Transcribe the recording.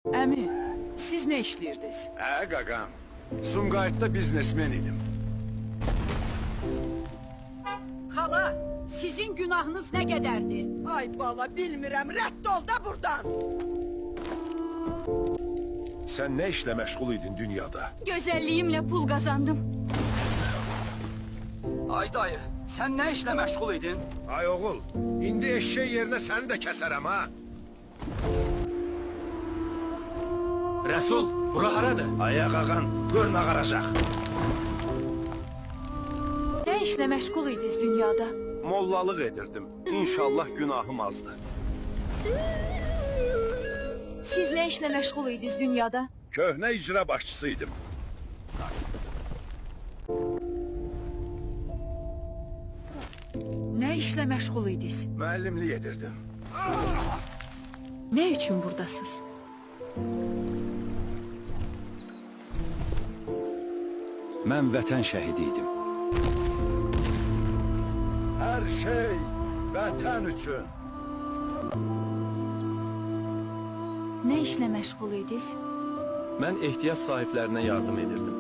Əmi, siz nə işləyirdiniz? Qaqam, Sumqayıtda biznesmen idim. Xala, sizin günahınız nə qədərdir? Ay bala, bilmirəm, rədd ol da buradan. Sen ne işle meşgul idin dünyada? Gözəlliyimlə pul qazandım. Ay dayı, sen ne işle meşgul idin? Ay oğul, indi eşeği yerine seni de keserem ha. Resul, bura haradır? Aya qaqan, gör nə qaracaq. Nə işlə məşğul idiniz dünyada? Mollalıq edirdim. İnşallah günahım azdı. Siz nə işlə məşğul idiniz dünyada? Köhnə icra başçısıydım. Nə işlə məşğul idiniz? Müəllimlik edirdim. Nə üçün buradasınız? Mən vətən şəhidi idim. Hər şey vətən üçün. Nə işlə məşğul idiniz? Mən ehtiyac sahiblərinə yardım edirdim.